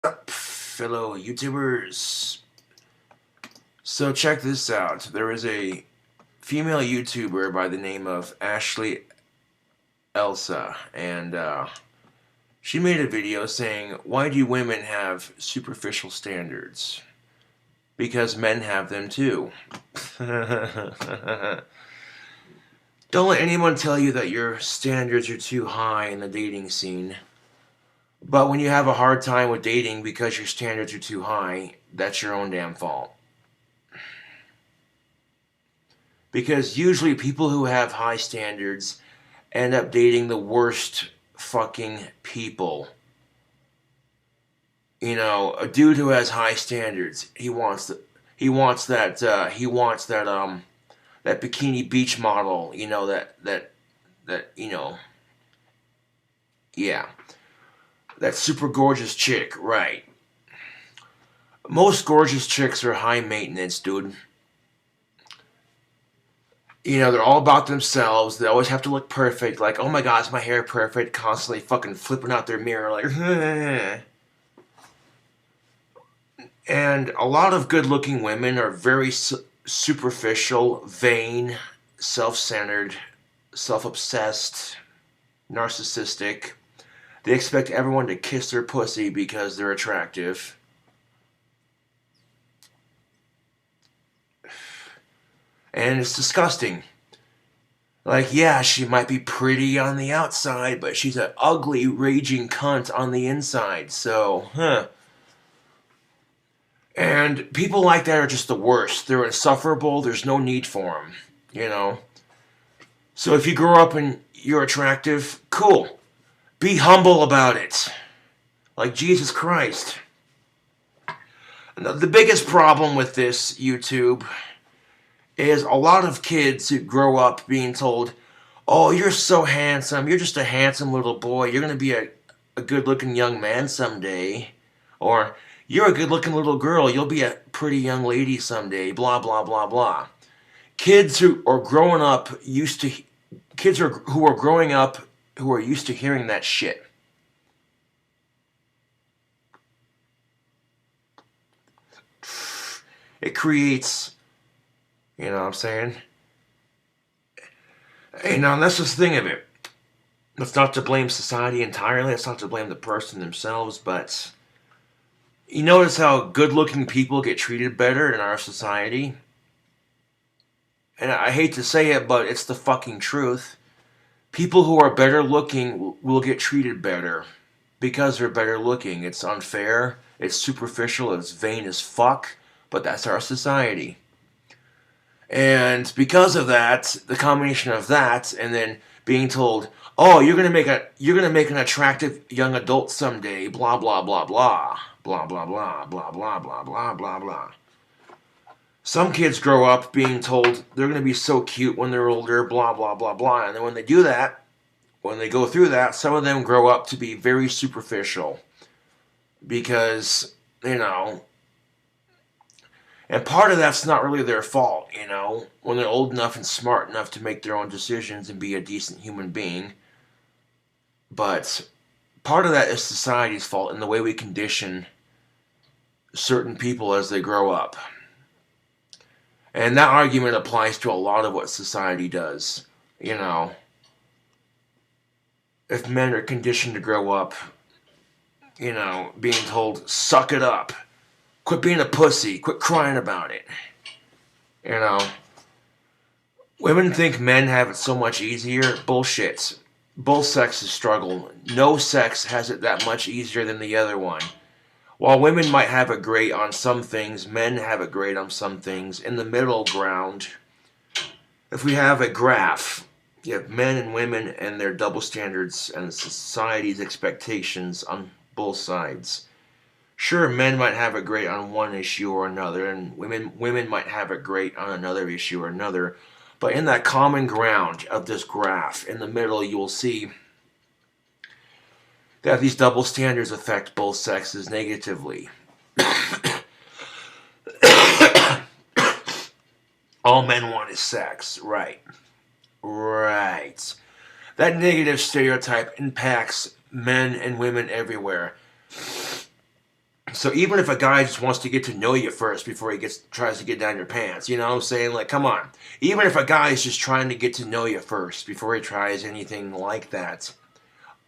up, fellow YouTubers? So check this out. There is a female YouTuber by the name of Ashley Elsa, and she made a video saying, why do women have superficial standards? Because men have them too. Don't let anyone tell you that your standards are too high in the dating scene. But when you have a hard time with dating because your standards are too high, that's your own damn fault. Because usually people who have high standards end up dating the worst fucking people. You know, a dude who has high standards, he wants that bikini beach model, yeah, that super gorgeous chick, right? Most gorgeous chicks are high maintenance, dude. You know, they're all about themselves. They always have to look perfect. Like, oh my god, is my hair perfect? Constantly fucking flipping out their mirror like, and a lot of good-looking women are very superficial, vain, self-centered, self-obsessed, narcissistic. They expect everyone to kiss their pussy because they're attractive. And it's disgusting. Like, yeah, she might be pretty on the outside, but she's an ugly, raging cunt on the inside. So, And people like that are just the worst. They're insufferable. There's no need for them, you know. So if you grow up and you're attractive, cool. Be humble about it. Like Jesus Christ. The biggest problem with this YouTube is a lot of kids who grow up being told, oh, you're so handsome. You're just a handsome little boy. You're going to be a good-looking young man someday. Or, you're a good-looking little girl. You'll be a pretty young lady someday. Blah, blah, blah, blah. Kids who are growing up used to... who are growing up who are used to hearing that shit. It creates... You know what I'm saying? Hey, now that's just the thing of it. That's not to blame society entirely. That's not to blame the person themselves, but... You notice how good-looking people get treated better in our society? And I hate to say it, but it's the fucking truth. People who are better looking will get treated better because they're better looking. It's unfair, it's superficial, it's vain as fuck, but that's our society. And because of that, the combination of that and then being told, oh, you're gonna make an attractive young adult someday, blah blah blah blah. Blah blah blah blah blah blah blah blah blah. Some kids grow up being told they're gonna be so cute when they're older, blah blah blah blah, and then when they do that, when they go through that, some of them grow up to be very superficial. Because, you know, and part of that's not really their fault, you know, when they're old enough and smart enough to make their own decisions and be a decent human being. But part of that is society's fault in the way we condition certain people as they grow up. And that argument applies to a lot of what society does. You know, if men are conditioned to grow up, you know, being told, suck it up, quit being a pussy, quit crying about it. You know, women think men have it so much easier. Bullshit. Both sexes struggle. No sex has it that much easier than the other one. While women might have it great on some things, men have it great on some things. In the middle ground, if we have a graph, you have men and women and their double standards and society's expectations on both sides. Sure, men might have it great on one issue or another, and women might have it great on another issue or another. But in that common ground of this graph, in the middle, you will see that these double standards affect both sexes negatively. All men want is sex. Right. Right. That negative stereotype impacts men and women everywhere. So even if a guy just wants to get to know you first before he tries to get down your pants, you know what I'm saying? Like, come on. Even if a guy is just trying to get to know you first before he tries anything like that,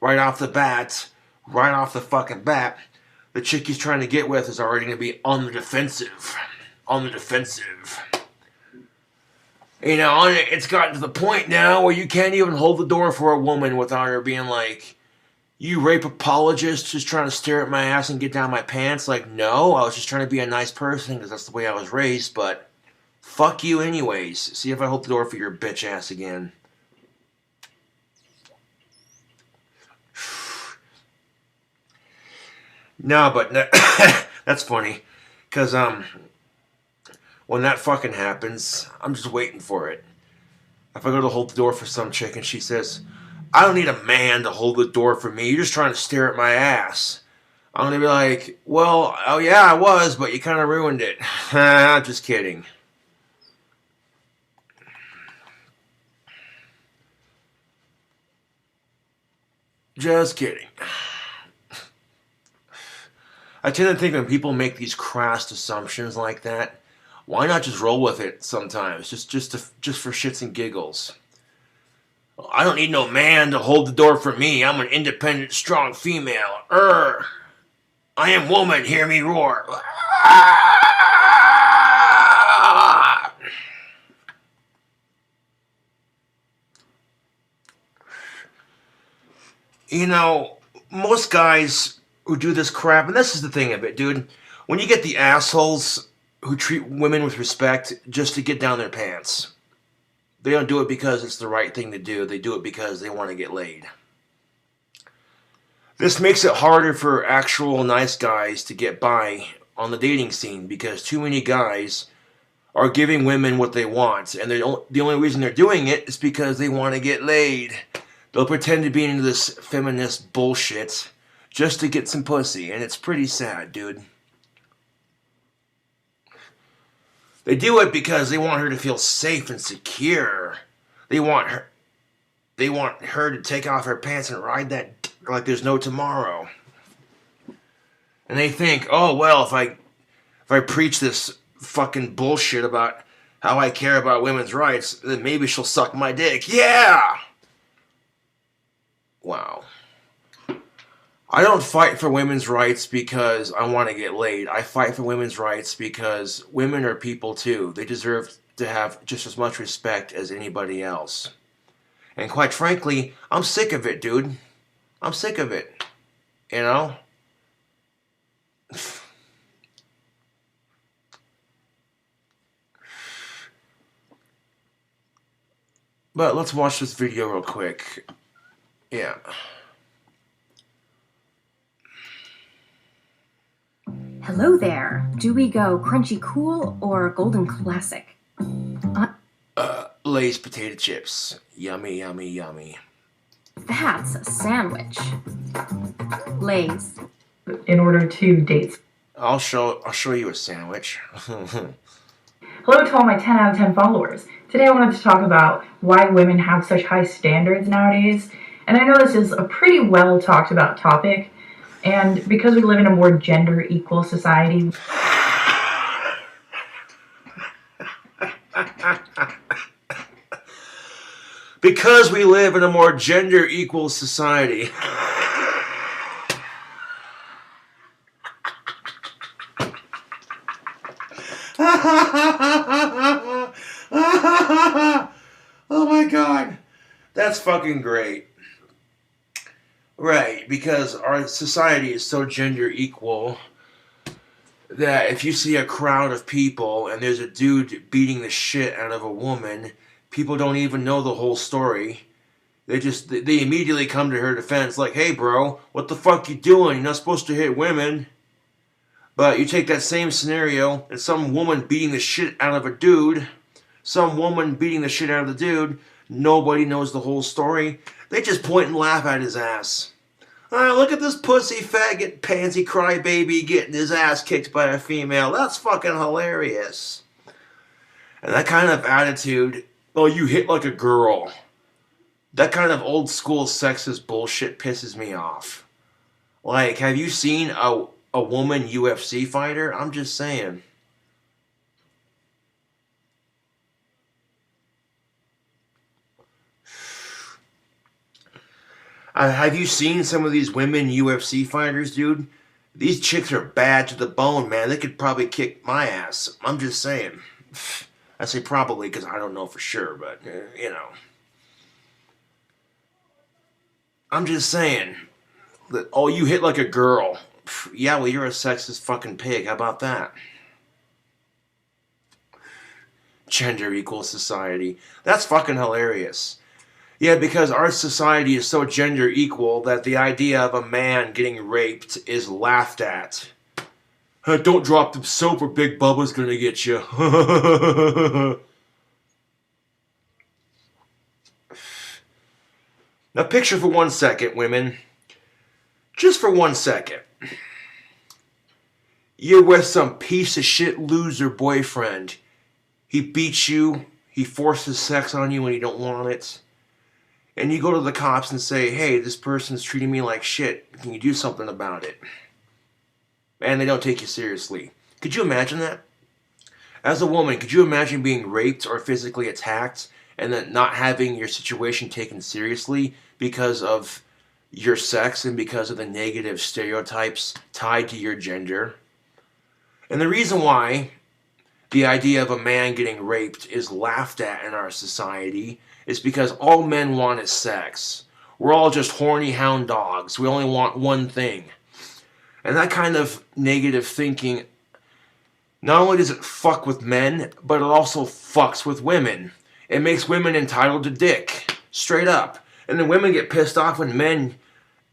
right off the bat, right off the fucking bat, the chick he's trying to get with is already going to be on the defensive. On the defensive. You know, it's gotten to the point now where you can't even hold the door for a woman without her being like, you rape apologist just trying to stare at my ass and get down my pants? Like, no, I was just trying to be a nice person because that's the way I was raised, but fuck you anyways. See if I hold the door for your bitch ass again. No, but that's funny, because when that fucking happens, I'm just waiting for it. If I go to hold the door for some chick and she says, I don't need a man to hold the door for me, you're just trying to stare at my ass, I'm gonna be like, well, oh yeah, I was, but you kind of ruined it. Just kidding. Just kidding. I tend to think when people make these crass assumptions like that, why not just roll with it sometimes, just for shits and giggles? I don't need no man to hold the door for me. I'm an independent, strong female. I am woman. Hear me roar. You know, most guys who do this crap, and this is the thing of it, dude. When you get the assholes who treat women with respect just to get down their pants, they don't do it because it's the right thing to do. They do it because they want to get laid. This makes it harder for actual nice guys to get by on the dating scene because too many guys are giving women what they want, and the only reason they're doing it is because they want to get laid. They'll pretend to be into this feminist bullshit just to get some pussy, and it's pretty sad, dude. They do it because they want her to feel safe and secure. They want her to take off her pants and ride that dick like there's no tomorrow. And they think, oh well, if I preach this fucking bullshit about how I care about women's rights, then maybe she'll suck my dick. Yeah! Wow. I don't fight for women's rights because I want to get laid. I fight for women's rights because women are people too. They deserve to have just as much respect as anybody else. And quite frankly, I'm sick of it, dude. I'm sick of it. You know? But let's watch this video real quick. Yeah. Hello there. Do we go crunchy cool or golden classic? Lay's potato chips. Yummy, yummy, yummy. That's a sandwich. Lay's. In order to date. I'll show you a sandwich. Hello to all my 10 out of 10 followers. Today I wanted to talk about why women have such high standards nowadays. And I know this is a pretty well talked about topic. And because we live in a more gender equal society. Because we live in a more gender equal society. Oh my God. That's fucking great. Right, because our society is so gender equal that if you see a crowd of people and there's a dude beating the shit out of a woman, people don't even know the whole story. They immediately come to her defense like, hey bro, what the fuck you doing? You're not supposed to hit women. But you take that same scenario and some woman beating the shit out of a dude, nobody knows the whole story. They just point and laugh at his ass. Look at this pussy faggot pansy crybaby getting his ass kicked by a female. That's fucking hilarious. And that kind of attitude, oh, you hit like a girl. That kind of old school sexist bullshit pisses me off. Like, have you seen a a woman UFC fighter? I'm just saying. Have you seen some of these women UFC fighters, dude? These chicks are bad to the bone, man. They could probably kick my ass. I'm just saying. I say probably because I don't know for sure, but, you know. I'm just saying. That, oh, you hit like a girl. Yeah, well, you're a sexist fucking pig. How about that? Gender equal society. That's fucking hilarious. Yeah, because our society is so gender equal that the idea of a man getting raped is laughed at. Don't drop the soap or Big Bubba's gonna get you. Now picture for 1 second, women. Just for 1 second. You're with some piece of shit loser boyfriend. He beats you. He forces sex on you when you don't want it. And you go to the cops and say, hey, this person's treating me like shit. Can you do something about it? And they don't take you seriously. Could you imagine that? As a woman, could you imagine being raped or physically attacked and then not having your situation taken seriously because of your sex and because of the negative stereotypes tied to your gender? And the reason why the idea of a man getting raped is laughed at in our society is because all men want is sex. We're all just horny hound dogs. We only want one thing. And that kind of negative thinking, not only does it fuck with men, but it also fucks with women. It makes women entitled to dick. Straight up. And then women get pissed off when men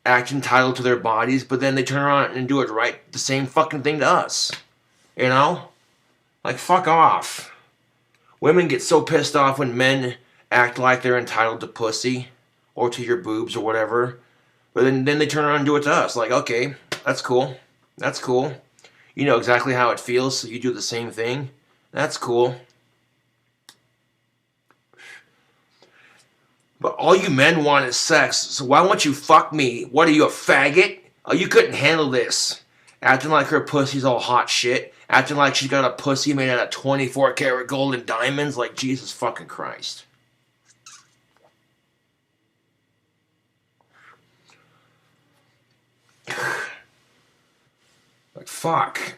act entitled to their bodies, but then they turn around and do it right, the same fucking thing to us. You know? Like, fuck off. Women get so pissed off when men act like they're entitled to pussy or to your boobs or whatever. But then they turn around and do it to us. Like, okay, that's cool. That's cool. You know exactly how it feels, so you do the same thing. That's cool. But all you men want is sex, so why won't you fuck me? What are you, a faggot? Oh, you couldn't handle this. Acting like her pussy's all hot shit. Acting like she's got a pussy made out of 24 karat gold and diamonds. Like, Jesus fucking Christ. Like, fuck.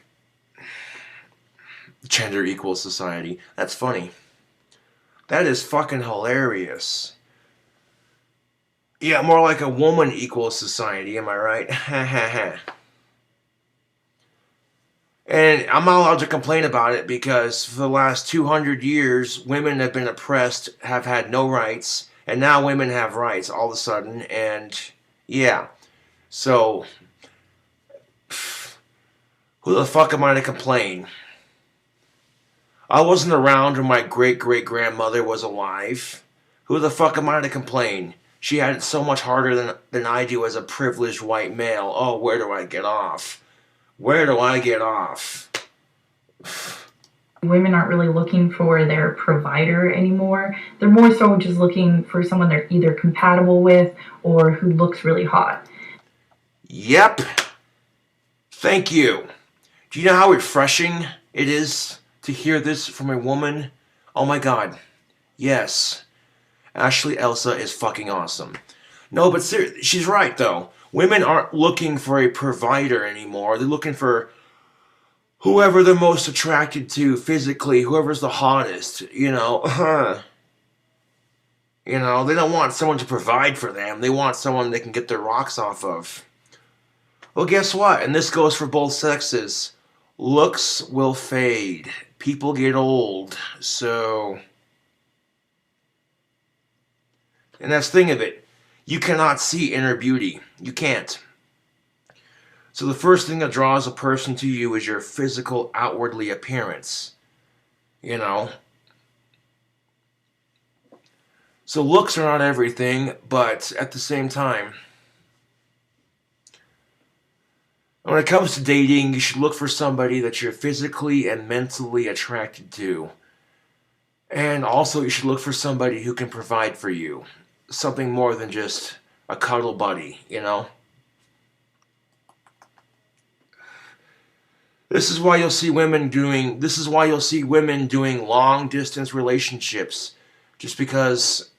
Gender equal society. That's funny. That is fucking hilarious. Yeah, more like a woman equal society, am I right? Ha ha ha. And I'm not allowed to complain about it because for the last 200 years, women have been oppressed, have had no rights, and now women have rights all of a sudden, and yeah. So, who the fuck am I to complain? I wasn't around when my great-great-grandmother was alive. Who the fuck am I to complain? She had it so much harder than I do as a privileged white male. Oh, where do I get off? Where do I get off? Women aren't really looking for their provider anymore. They're more so just looking for someone they're either compatible with or who looks really hot. Yep. Thank you. Do you know how refreshing it is to hear this from a woman? Oh my god. Yes. Ashley Elsa is fucking awesome. No, but seriously, she's right though. Women aren't looking for a provider anymore. They're looking for whoever they're most attracted to physically, whoever's the hottest, you know. You know, they don't want someone to provide for them. They want someone they can get their rocks off of. Well, guess what? And this goes for both sexes. Looks will fade. People get old. So, and that's the thing of it. You cannot see inner beauty. You can't. So the first thing that draws a person to you is your physical, outwardly appearance. You know. So looks are not everything, but at the same time, when it comes to dating, you should look for somebody that you're physically and mentally attracted to. And also you should look for somebody who can provide for you. Something more than just a cuddle buddy, you know? This is why you'll see women doing long distance relationships, just because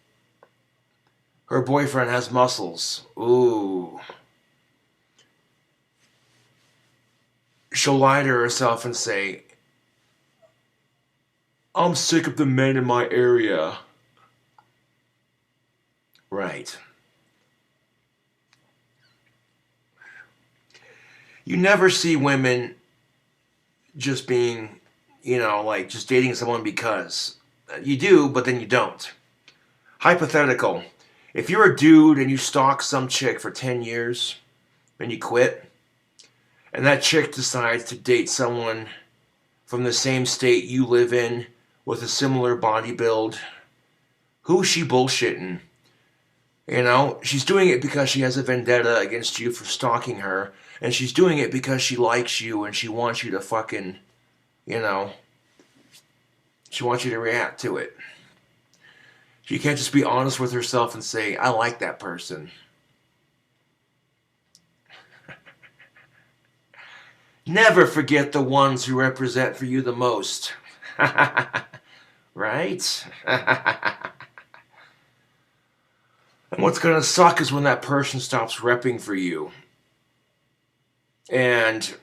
her boyfriend has muscles. Ooh. She'll lie to herself and say, I'm sick of the men in my area. Right. You never see women just being, like just dating someone because. You do, but then you don't. Hypothetical. If you're a dude and you stalk some chick for 10 years and you quit, and that chick decides to date someone from the same state you live in with a similar body build, who's she bullshitting? She's doing it because she has a vendetta against you for stalking her, and she's doing it because she likes you and she wants you to fucking, she wants you to react to it. She can't just be honest with herself and say, I like that person. Never forget the ones who represent for you the most. Right? And what's going to suck is when that person stops repping for you. And,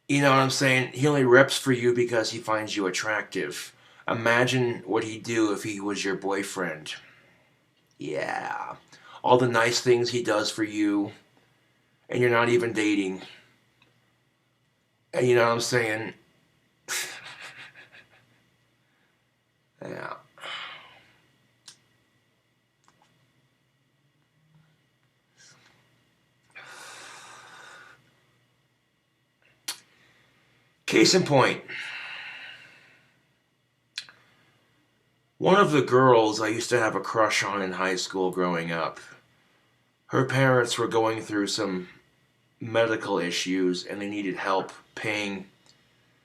you know what I'm saying? He only reps for you because he finds you attractive. Imagine what he'd do if he was your boyfriend. Yeah. All the nice things he does for you, and you're not even dating. And you know what I'm saying? Yeah. Case in point. One of the girls I used to have a crush on in high school growing up, her parents were going through some medical issues and they needed help paying,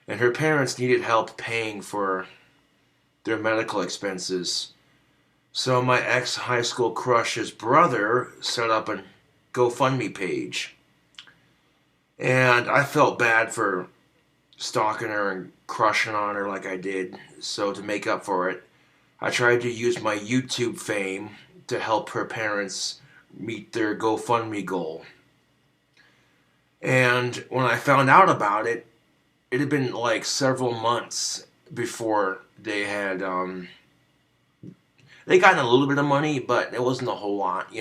and her parents needed help paying for their medical expenses. So my ex-high school crush's brother set up a GoFundMe page. And I felt bad for stalking her and crushing on her like I did. So to make up for it, I tried to use my YouTube fame to help her parents meet their GoFundMe goal. And when I found out about it, it had been like several months before they had, they gotten a little bit of money, but it wasn't a whole lot,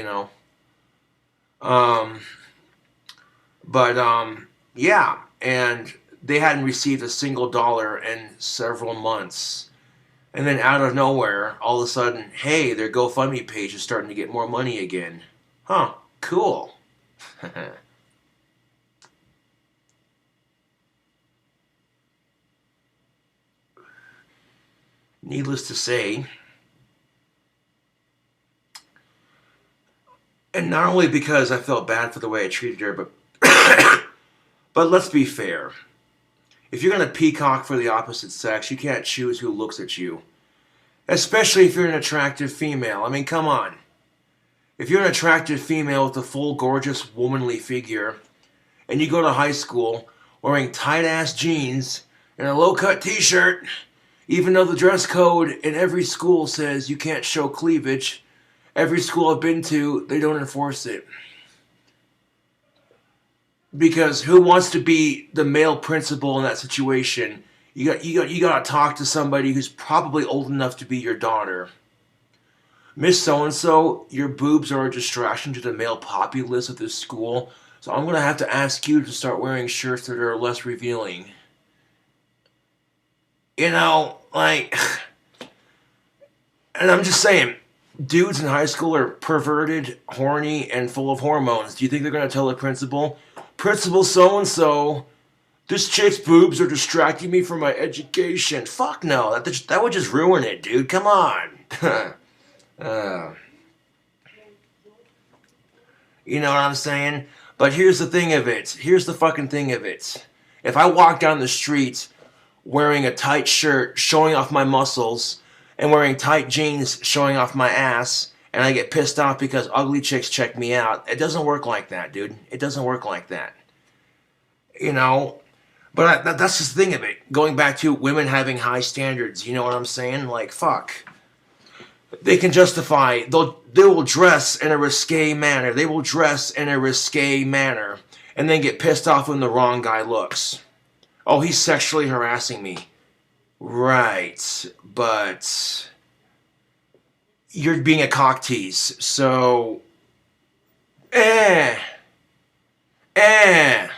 Yeah, and they hadn't received a single dollar in several months. And then out of nowhere, all of a sudden, hey, their GoFundMe page is starting to get more money again. Huh, cool. Needless to say, and not only because I felt bad for the way I treated her, but let's be fair. If you're going to peacock for the opposite sex, you can't choose who looks at you. Especially if you're an attractive female. I mean, come on. If you're an attractive female with a full, gorgeous, womanly figure, and you go to high school wearing tight-ass jeans and a low-cut t-shirt, even though the dress code in every school says you can't show cleavage, every school I've been to, they don't enforce it. Because who wants to be the male principal in that situation? You got to talk to somebody who's probably old enough to be your daughter. Miss So-and-so, your boobs are a distraction to the male populace of this school, so I'm going to have to ask you to start wearing shirts that are less revealing. And I'm just saying, dudes in high school are perverted, horny, and full of hormones. Do you think they're going to tell the principal, Principal so-and-so, this chick's boobs are distracting me from my education? Fuck no, that would just ruin it, dude. Come on. You know what I'm saying? But here's the thing of it. Here's the fucking thing of it. If I walk down the street wearing a tight shirt, showing off my muscles, and wearing tight jeans, showing off my ass, and I get pissed off because ugly chicks check me out, it doesn't work like that, dude. It doesn't work like that. you know. But that's just the thing of it. Going back to women having high standards, you know what I'm saying? Like, fuck. They can justify, they will dress in a risque manner. They will dress in a risque manner and then get pissed off when the wrong guy looks. Oh, he's sexually harassing me. Right, but you're being a cock tease, so eh, eh.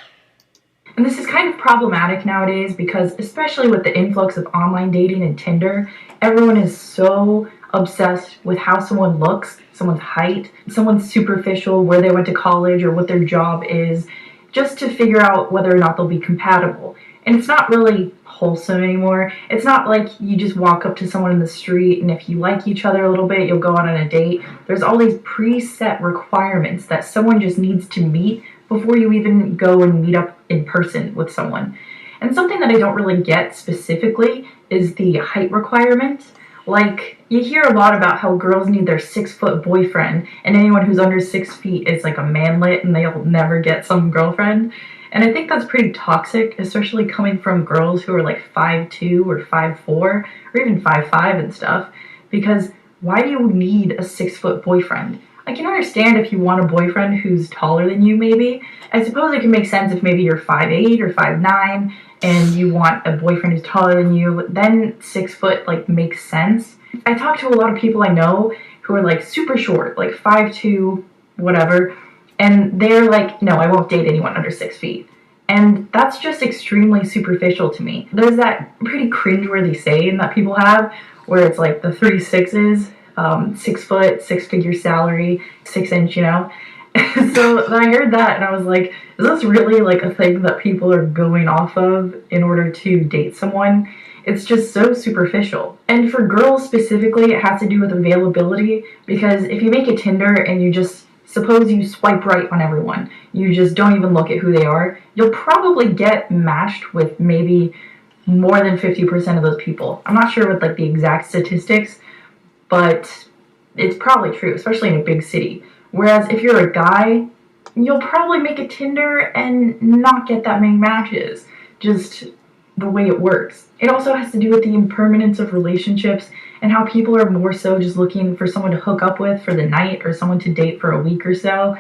And this is kind of problematic nowadays because, especially with the influx of online dating and Tinder, everyone is so obsessed with how someone looks, someone's height, someone's superficial, where they went to college or what their job is, just to figure out whether or not they'll be compatible. And it's not really wholesome anymore. It's not like you just walk up to someone in the street and if you like each other a little bit, you'll go on a date. There's all these preset requirements that someone just needs to meet before you even go and meet up in person with someone. And something that I don't really get specifically is the height requirement. Like, you hear a lot about how girls need their 6-foot boyfriend, and anyone who's under 6 feet is like a manlet and they'll never get some girlfriend. And I think that's pretty toxic, especially coming from girls who are like 5'2" or 5'4", or even 5'5" and stuff, because why do you need a 6-foot boyfriend? I can understand if you want a boyfriend who's taller than you, maybe. I suppose it can make sense if maybe you're 5'8" or 5'9", and you want a boyfriend who's taller than you, then 6 foot like makes sense. I talk to a lot of people I know who are like super short, like 5'2", whatever, and they're like, no, I won't date anyone under 6 feet. And that's just extremely superficial to me. There's that pretty cringeworthy saying that people have where it's like the 3 6s, 6 foot, 6-figure salary, 6 inch, you know? So I heard that and I was like, is this really like a thing that people are going off of in order to date someone? It's just so superficial. And for girls specifically, it has to do with availability, because if you make a Tinder and you just, suppose you swipe right on everyone, you just don't even look at who they are, you'll probably get matched with maybe more than 50% of those people. I'm not sure what like the exact statistics, but it's probably true, especially in a big city. Whereas if you're a guy, you'll probably make a Tinder and not get that many matches. Just the way it works. It also has to do with the impermanence of relationships and how people are more so just looking for someone to hook up with for the night or someone to date for a week or so.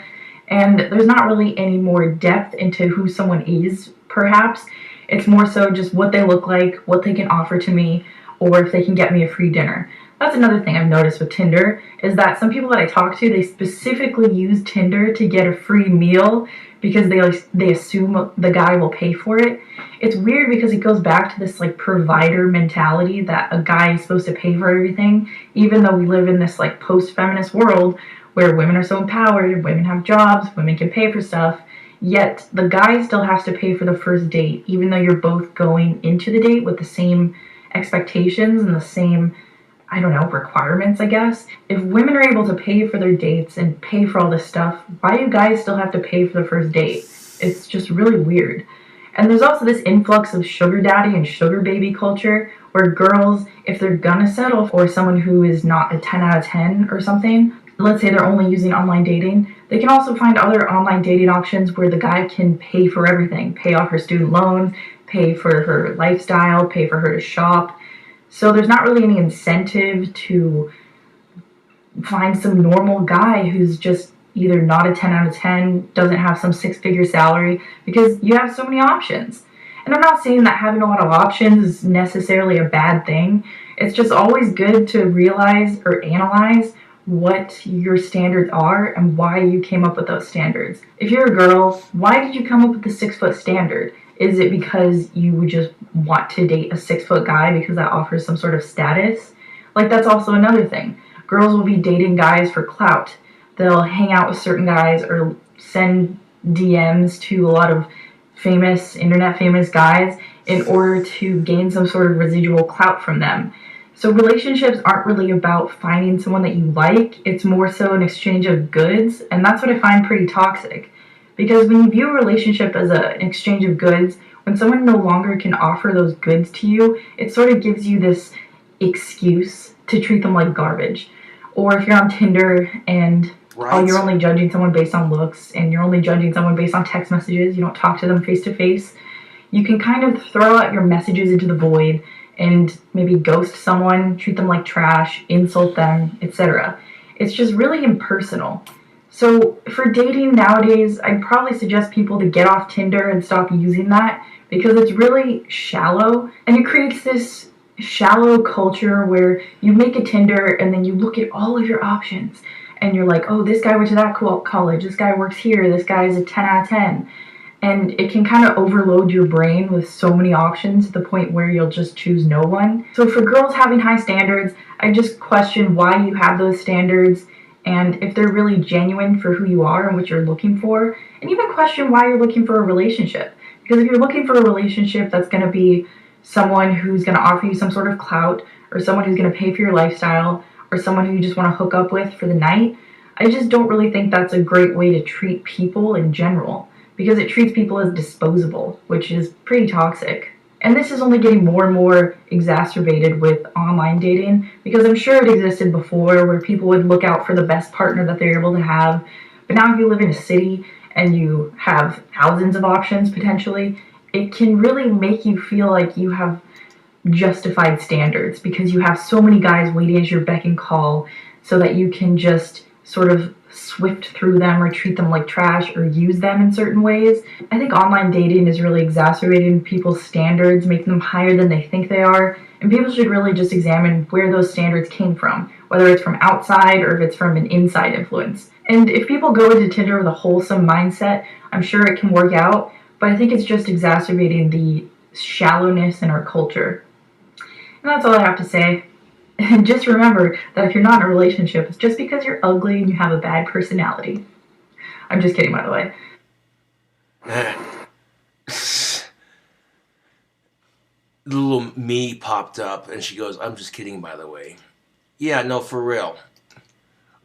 And there's not really any more depth into who someone is, perhaps. It's more so just what they look like, what they can offer to me, or if they can get me a free dinner. That's another thing I've noticed with Tinder, is that some people that I talk to, they specifically use Tinder to get a free meal because they assume the guy will pay for it. It's weird because it goes back to this like provider mentality that a guy is supposed to pay for everything, even though we live in this like post-feminist world where women are so empowered, women have jobs, women can pay for stuff, yet the guy still has to pay for the first date, even though you're both going into the date with the same expectations and the same, I don't know, requirements, I guess. If women are able to pay for their dates and pay for all this stuff, why do guys still have to pay for the first date? It's just really weird. And there's also this influx of sugar daddy and sugar baby culture where girls, if they're gonna settle for someone who is not a 10 out of 10 or something, let's say they're only using online dating, they can also find other online dating options where the guy can pay for everything, pay off her student loans, pay for her lifestyle, pay for her to shop. So there's not really any incentive to find some normal guy who's just either not a 10 out of 10, doesn't have some 6-figure salary, because you have so many options. And I'm not saying that having a lot of options is necessarily a bad thing. It's just always good to realize or analyze what your standards are and why you came up with those standards. If you're a girl, why did you come up with the 6-foot standard? Is it because you just want to date a 6-foot guy because that offers some sort of status? Like, that's also another thing. Girls will be dating guys for clout. They'll hang out with certain guys or send DMs to a lot of famous, internet famous guys in order to gain some sort of residual clout from them. So relationships aren't really about finding someone that you like. It's more so an exchange of goods, and that's what I find pretty toxic. Because when you view a relationship as an exchange of goods, when someone no longer can offer those goods to you, it sort of gives you this excuse to treat them like garbage. Or if you're on Tinder and Right? Oh, you're only judging someone based on looks, and you're only judging someone based on text messages. You don't talk to them face to face. You can kind of throw out your messages into the void and maybe ghost someone, treat them like trash, insult them, etc. It's just really impersonal. So for dating nowadays, I'd probably suggest people to get off Tinder and stop using that because it's really shallow and it creates this shallow culture where you make a Tinder and then you look at all of your options and you're like, oh, this guy went to that cool college, this guy works here, this guy is a 10 out of 10. And it can kind of overload your brain with so many options to the point where you'll just choose no one. So for girls having high standards, I just question why you have those standards and if they're really genuine for who you are and what you're looking for, and even question why you're looking for a relationship. Because if you're looking for a relationship that's going to be someone who's going to offer you some sort of clout, or someone who's going to pay for your lifestyle, or someone who you just want to hook up with for the night, I just don't really think that's a great way to treat people in general, because it treats people as disposable, which is pretty toxic. And this is only getting more and more exacerbated with online dating, because I'm sure it existed before where people would look out for the best partner that they're able to have. But now if you live in a city and you have thousands of options potentially, it can really make you feel like you have justified standards because you have so many guys waiting as your beck and call so that you can just sort of swift through them or treat them like trash or use them in certain ways. I think online dating is really exacerbating people's standards, making them higher than they think they are, and people should really just examine where those standards came from, whether it's from outside or if it's from an inside influence. And if people go into Tinder with a wholesome mindset, I'm sure it can work out, but I think it's just exacerbating the shallowness in our culture. And that's all I have to say. And just remember that if you're not in a relationship, it's just because you're ugly and you have a bad personality. I'm just kidding, by the way. The little me popped up and she goes, I'm just kidding, by the way. Yeah, no, for real.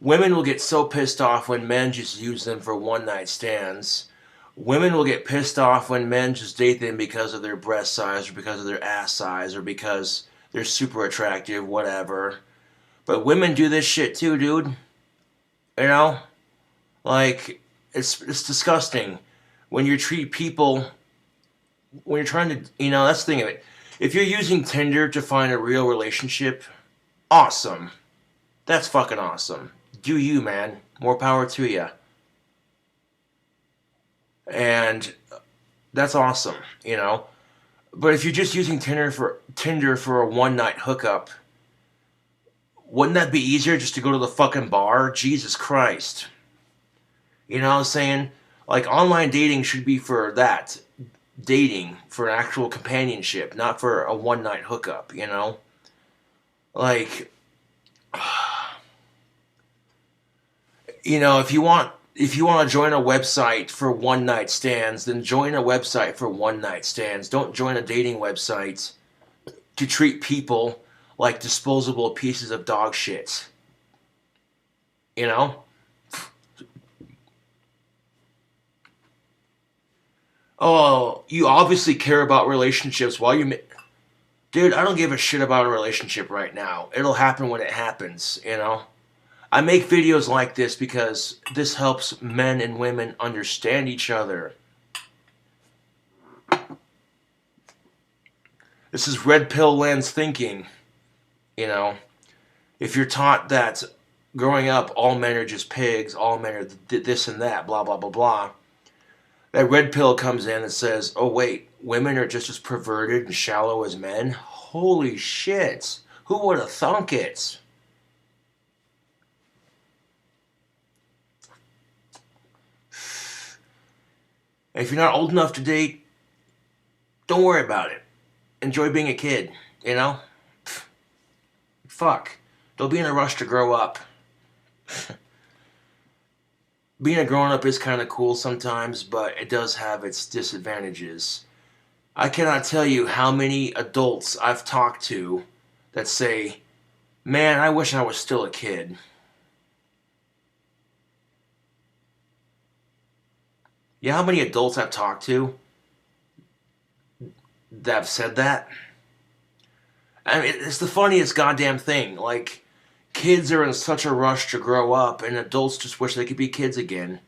Women will get so pissed off when men just use them for one-night stands. Women will get pissed off when men just date them because of their breast size or because of their ass size or because they're super attractive, whatever. But women do this shit too, dude. You know? Like, it's disgusting. When you treat people, when you're trying to, that's the thing of it. If you're using Tinder to find a real relationship, awesome. That's fucking awesome. Do you, man. More power to you. And that's awesome, But if you're just using Tinder for a one-night hookup, wouldn't that be easier just to go to the fucking bar? Jesus Christ. You know what I'm saying? Like, online dating should be for that. Dating, for actual companionship, not for a one-night hookup, Like, if you want to join a website for one-night stands, then join a website for one-night stands. Don't join a dating website to treat people like disposable pieces of dog shit. Oh, you obviously care about relationships while you... Dude, I don't give a shit about a relationship right now. It'll happen when it happens, I make videos like this because this helps men and women understand each other. This is red pill lens thinking, If you're taught that growing up all men are just pigs, all men are this and that, blah, blah, blah, blah, that red pill comes in and says, oh wait, women are just as perverted and shallow as men? Holy shit, who would have thunk it? If you're not old enough to date, don't worry about it. Enjoy being a kid, Fuck. Don't be in a rush to grow up. Being a grown-up is kind of cool sometimes, but it does have its disadvantages. I cannot tell you how many adults I've talked to that say, man, I wish I was still a kid. You know how many adults I've talked to that have said that? I mean, it's the funniest goddamn thing. Like, kids are in such a rush to grow up, and adults just wish they could be kids again.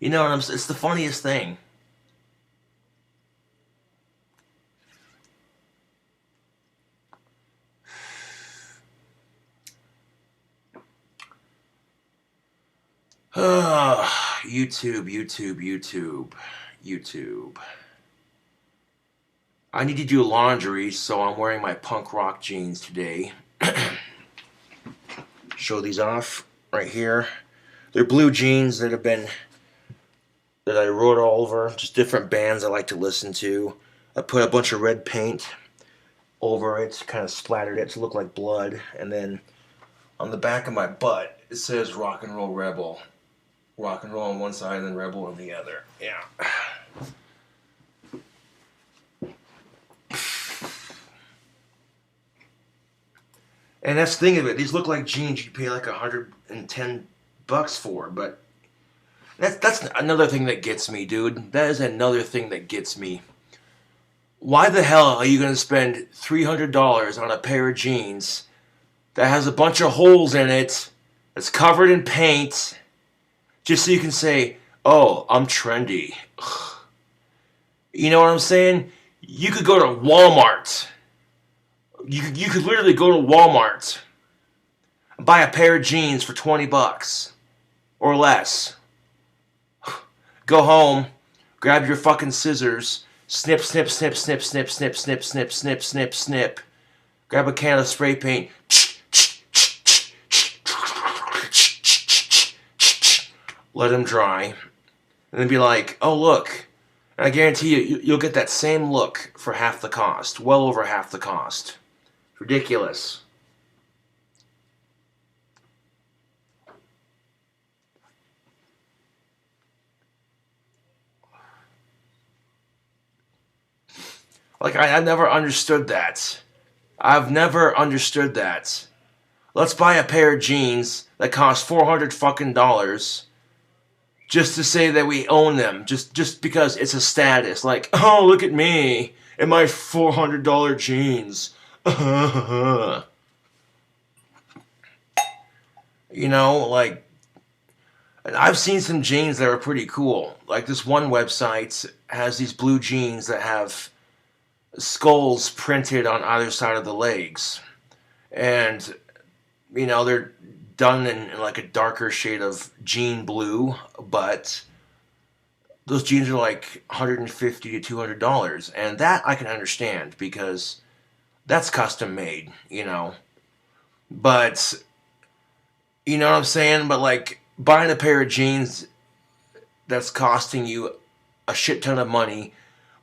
You know what I'm saying? It's the funniest thing. YouTube. I need to do laundry, so I'm wearing my punk rock jeans today. Show these off right here. They're blue jeans that I wrote all over, just different bands I like to listen to. I put a bunch of red paint over it, kind of splattered it to look like blood, and then on the back of my butt it says Rock and Roll Rebel. Rock and roll on one side and then rebel on the other. Yeah. And that's the thing of it. These look like jeans you'd pay like $110 for, but that's another thing that gets me, dude. That is another thing that gets me. Why the hell are you going to spend $300 on a pair of jeans that has a bunch of holes in it, that's covered in paint, just so you can say, oh, I'm trendy? Ugh. You know what I'm saying? You could go to Walmart. You could literally go to Walmart and buy a pair of jeans for $20 or less. Go home, grab your fucking scissors, snip, snip, snip, snip, snip, snip, snip, snip, snip, snip, snip. Grab a can of spray paint. Let them dry, and then be like, oh, look. And I guarantee you'll get that same look for half the cost. Well over half the cost. Ridiculous. Like, I never understood that. I've never understood that. Let's buy a pair of jeans that cost $400 fucking dollars. Just to say that we own them, just because it's a status. Like, oh, look at me and my $400 jeans. You know, like, I've seen some jeans that are pretty cool. Like, this one website has these blue jeans that have skulls printed on either side of the legs. And, you know, they're done in like a darker shade of jean blue, but those jeans are like $150 to $200, and that I can understand because that's custom made, you know. But you know what I'm saying? But like buying a pair of jeans that's costing you a shit ton of money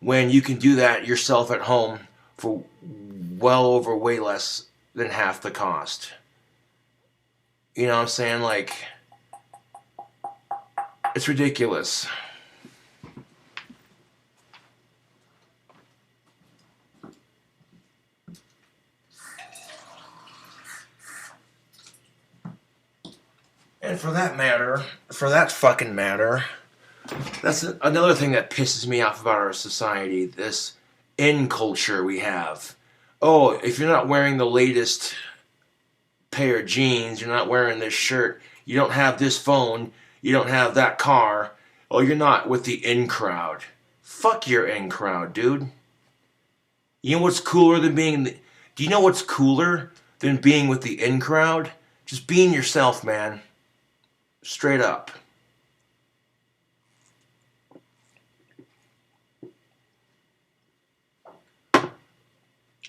when you can do that yourself at home for well over way less than half the cost. You know what I'm saying? Like, it's ridiculous. And for that fucking matter, that's another thing that pisses me off about our society, this in culture we have. Oh, if you're not wearing the latest pair of jeans, you're not wearing this shirt, you don't have this phone, you don't have that car, oh, you're not with the in crowd. Fuck your in crowd, dude. You know what's cooler than do you know what's cooler than being with the in crowd? Just being yourself, man. Straight up.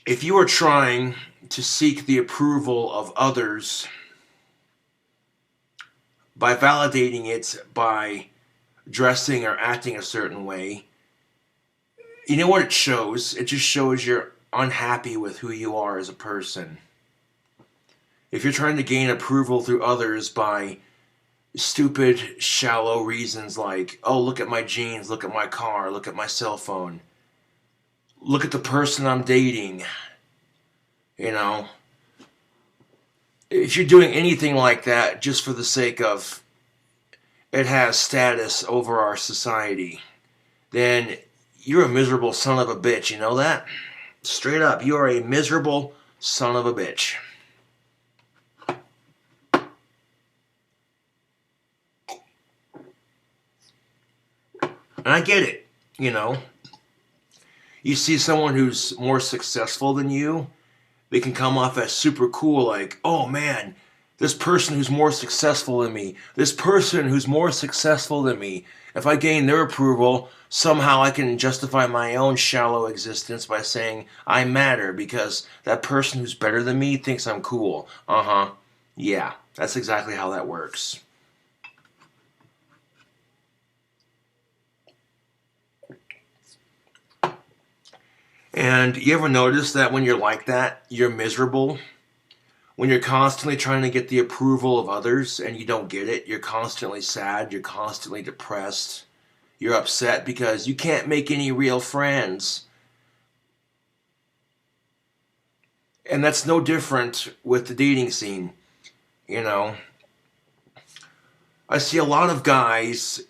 If you are trying to seek the approval of others by validating it by dressing or acting a certain way, you know what it shows? It just shows you're unhappy with who you are as a person. If you're trying to gain approval through others by stupid, shallow reasons like, oh, look at my jeans, look at my car, look at my cell phone, look at the person I'm dating, you know, if you're doing anything like that just for the sake of it has status over our society, then you're a miserable son of a bitch, you know that? Straight up, you are a miserable son of a bitch. And I get it, you know. You see someone who's more successful than you, they can come off as super cool, like, oh man, this person who's more successful than me, this person who's more successful than me, if I gain their approval, somehow I can justify my own shallow existence by saying I matter because that person who's better than me thinks I'm cool. Yeah, that's exactly how that works. And you ever notice that when you're like that, you're miserable? When you're constantly trying to get the approval of others and you don't get it, you're constantly sad, you're constantly depressed, you're upset because you can't make any real friends. And that's no different with the dating scene, you know. I see a lot of guys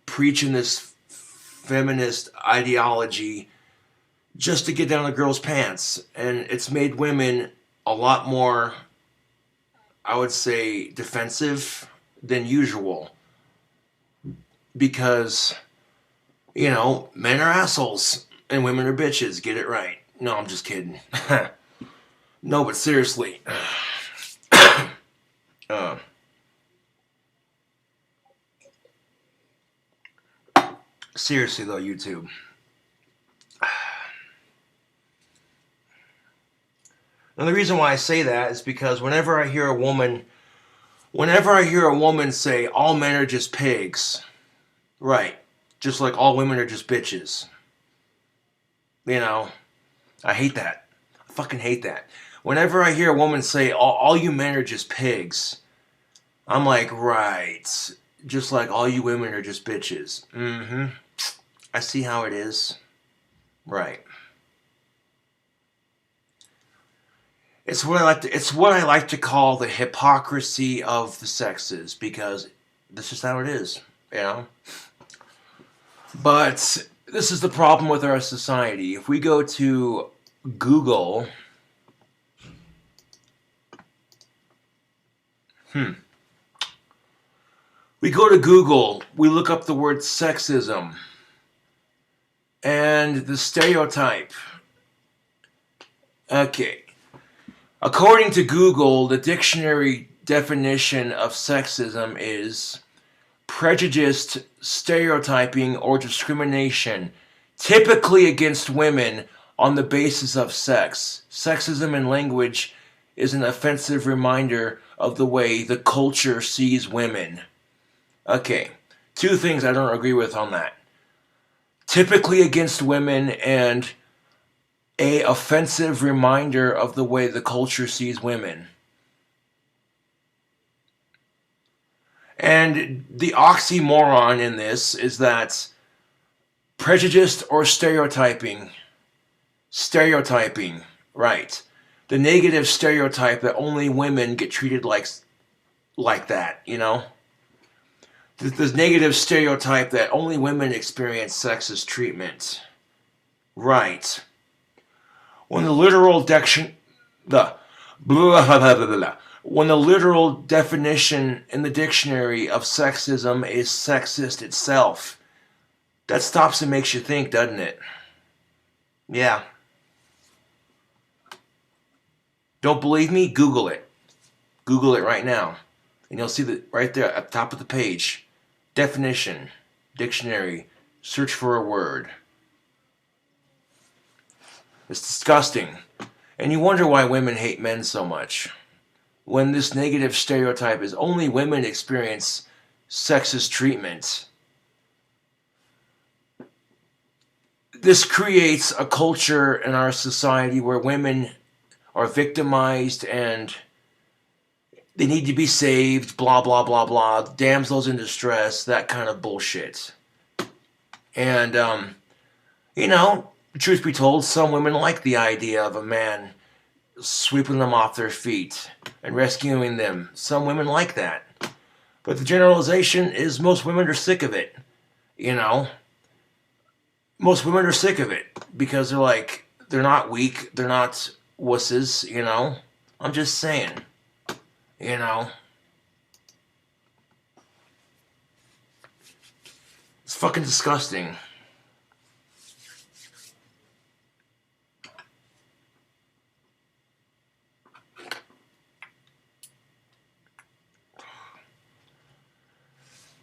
preaching this feminist ideology just to get down a girl's pants, and it's made women a lot more, I would say, defensive than usual. Because, you know, men are assholes and women are bitches. Get it right. No, I'm just kidding. No, but seriously. Seriously though, YouTube. And the reason why I say that is because whenever I hear a woman say all men are just pigs, right, just like all women are just bitches, you know, I hate that. I fucking hate that. Whenever I hear a woman say all you men are just pigs, I'm like, right, just like all you women are just bitches. I see how it is. Right. It's what I like to call the hypocrisy of the sexes, because this is how it is, you know. But this is the problem with our society. If we go to Google, we look up the word sexism and the stereotype. Okay. According to Google, the dictionary definition of sexism is prejudiced, stereotyping, or discrimination, typically against women on the basis of sex. Sexism in language is an offensive reminder of the way the culture sees women. Okay, two things I don't agree with on that. Typically against women and a offensive reminder of the way the culture sees women. And the oxymoron in this is that prejudiced or stereotyping, right. The negative stereotype that only women get treated like that, you know? The negative stereotype that only women experience sexist treatment. Right. When the literal definition in the dictionary of sexism is sexist itself, that stops and makes you think, doesn't it? Yeah. Don't believe me? Google it. Google it right now. And you'll see that right there at the top of the page. Definition, dictionary, search for a word. It's disgusting. And you wonder why women hate men so much. When this negative stereotype is only women experience sexist treatment. This creates a culture in our society where women are victimized and they need to be saved, blah, blah, blah, blah, damsels in distress, that kind of bullshit. And, you know, truth be told, some women like the idea of a man sweeping them off their feet and rescuing them. Some women like that. But the generalization is most women are sick of it, you know. Most women are sick of it because they're like, they're not weak, they're not wusses, you know. I'm just saying, you know. It's fucking disgusting.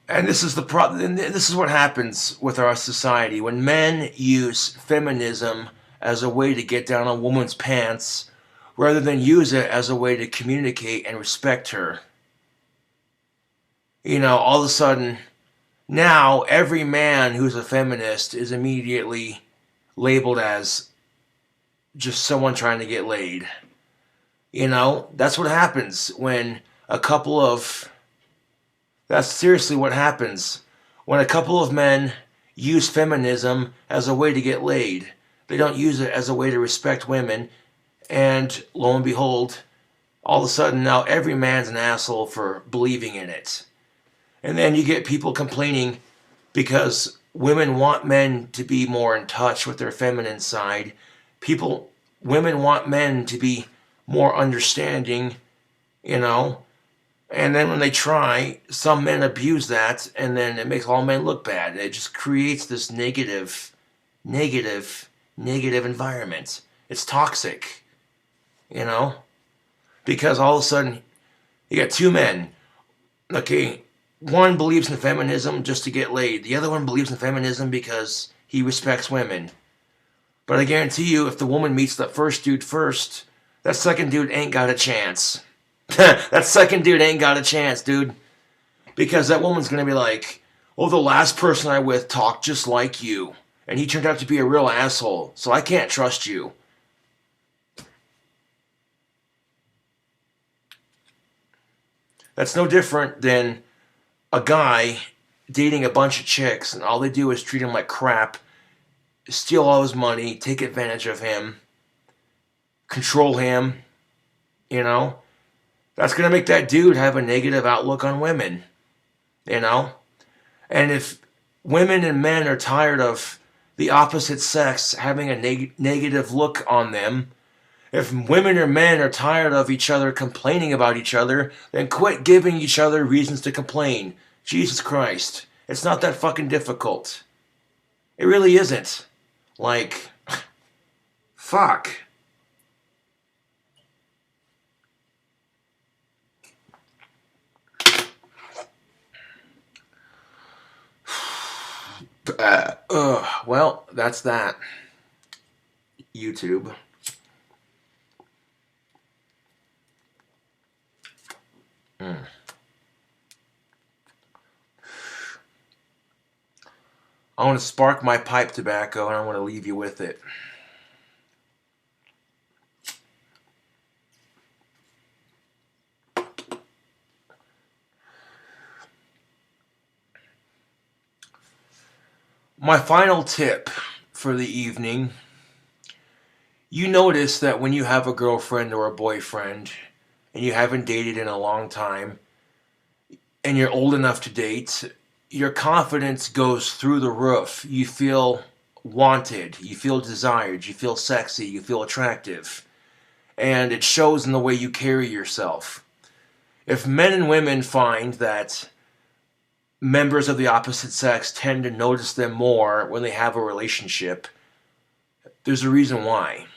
And this is the problem. And this is what happens with our society when men use feminism as a way to get down a woman's pants, rather than use it as a way to communicate and respect her. You know, all of a sudden, now every man who's a feminist is immediately labeled as just someone trying to get laid. You know, that's what happens when a couple of. That's seriously what happens when a couple of men use feminism as a way to get laid. They don't use it as a way to respect women, and lo and behold, all of a sudden now every man's an asshole for believing in it. And then you get people complaining because women want men to be more in touch with their feminine side. Women want men to be more understanding, you know. And then when they try, some men abuse that, and then it makes all men look bad. It just creates this negative environment. It's toxic, you know? Because all of a sudden, you got two men. Okay, one believes in feminism just to get laid. The other one believes in feminism because he respects women. But I guarantee you, if the woman meets that first dude first, that second dude ain't got a chance. That second dude ain't got a chance, dude. Because that woman's going to be like, oh, the last person I with talked just like you. And he turned out to be a real asshole. So I can't trust you. That's no different than a guy dating a bunch of chicks. And all they do is treat him like crap. Steal all his money. Take advantage of him. Control him. You know? That's going to make that dude have a negative outlook on women, you know? And if women and men are tired of the opposite sex having a negative look on them, if women or men are tired of each other complaining about each other, then quit giving each other reasons to complain. Jesus Christ. It's not that fucking difficult. It really isn't. Like, fuck. Well, that's that. YouTube. I want to spark my pipe tobacco and I want to leave you with it. My final tip for the evening. You notice that when you have a girlfriend or a boyfriend and you haven't dated in a long time and you're old enough to date, your confidence goes through the roof. You feel wanted, you feel desired, you feel sexy, you feel attractive. And it shows in the way you carry yourself. If men and women find that members of the opposite sex tend to notice them more when they have a relationship, there's a reason why.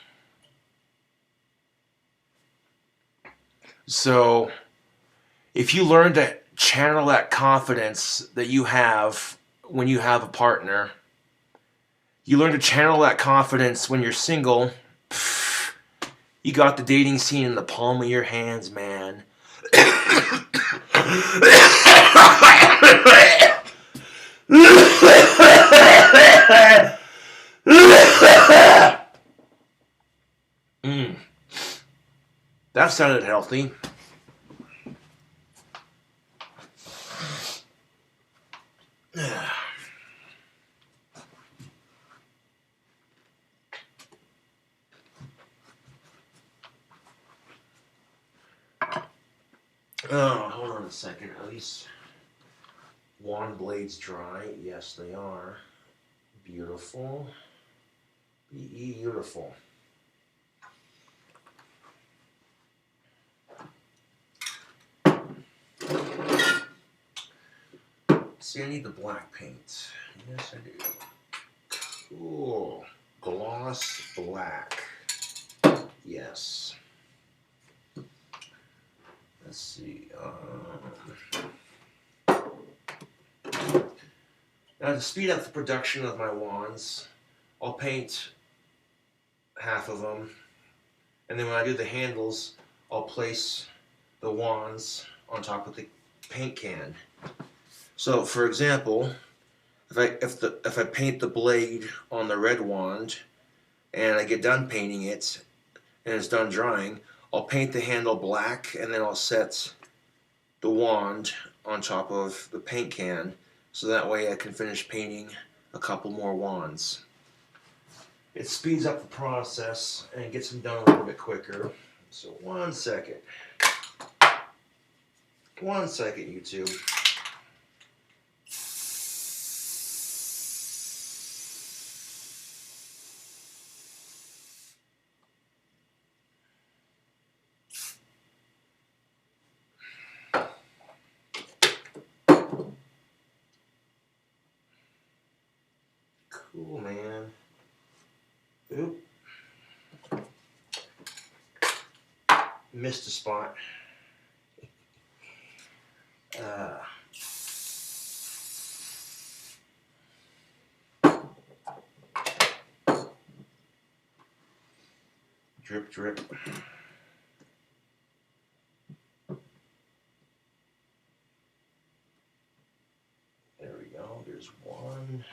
So, if you learn to channel that confidence that you have when you have a partner, you learn to channel that confidence when you're single, you got the dating scene in the palm of your hands, man. That sounded healthy. Oh, hold on a second. At least wand blades dry. Yes, they are. Beautiful. Beautiful. See, I need the black paint. Yes, I do. Cool. Gloss black. Yes. Let's see. Now to speed up the production of my wands, I'll paint half of them, and then when I do the handles, I'll place the wands on top of the paint can. So, for example, if I paint the blade on the red wand, and I get done painting it, and it's done drying, I'll paint the handle black, and then I'll set the wand on top of the paint can, so that way I can finish painting a couple more wands. It speeds up the process and gets them done a little bit quicker. So 1 second. 1 second, YouTube. Cool, man. Oop. Missed a spot. Drip, drip. There we go. There's one.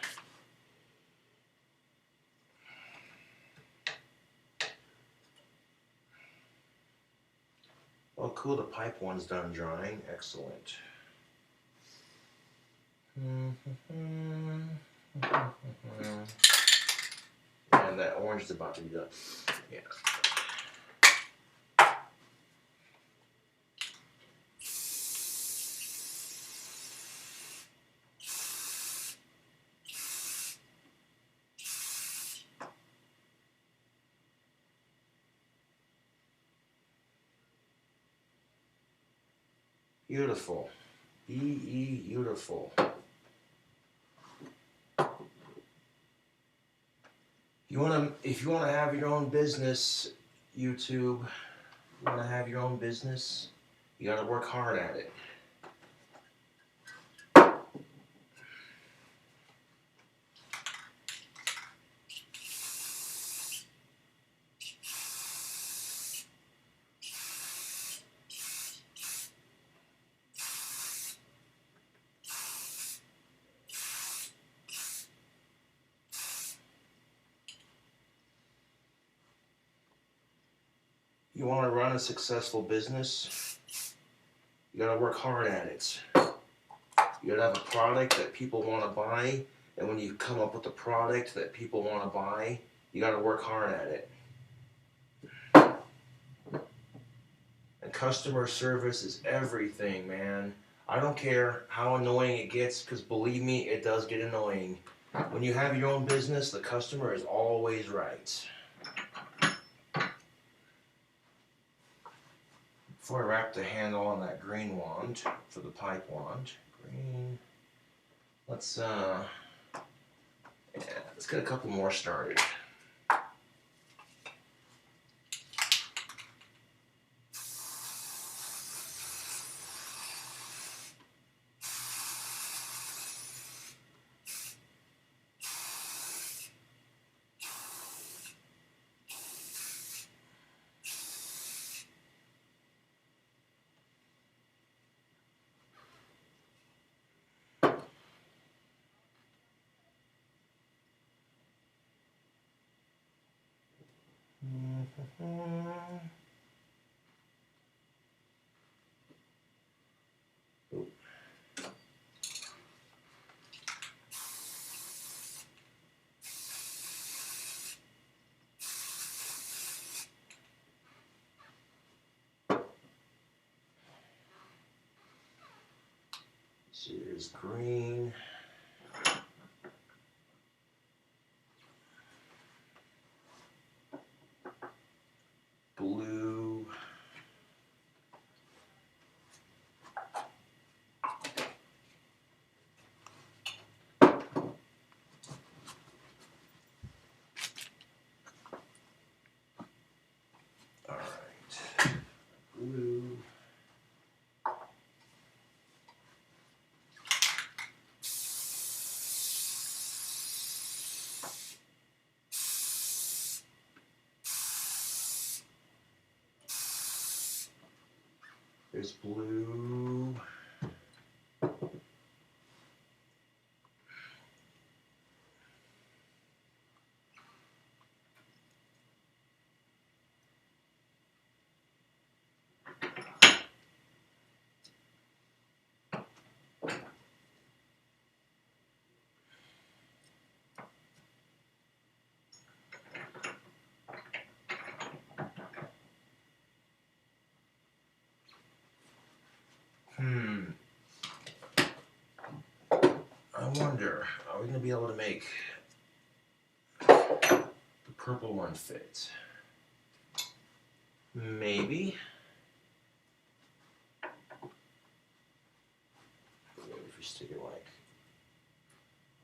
Oh, cool. The pipe one's done drying. Excellent. And that orange is about to be done. Yeah. Beautiful. Beautiful. If you wanna have your own business, YouTube, you wanna have your own business, you gotta work hard at it. You want to run a successful business, you got to work hard at it. You got to have a product that people want to buy, and when you come up with a product that people want to buy, you got to work hard at it. And customer service is everything, man. I don't care how annoying it gets, because believe me, it does get annoying. When you have your own business, the customer is always right. Before I wrap the handle on that green wand for the pipe wand, green. Let's get a couple more started. Here's green. Blue. All right. Blue. There's blue. I wonder, are we going to be able to make the purple one fit? Maybe. Maybe if we stick it like...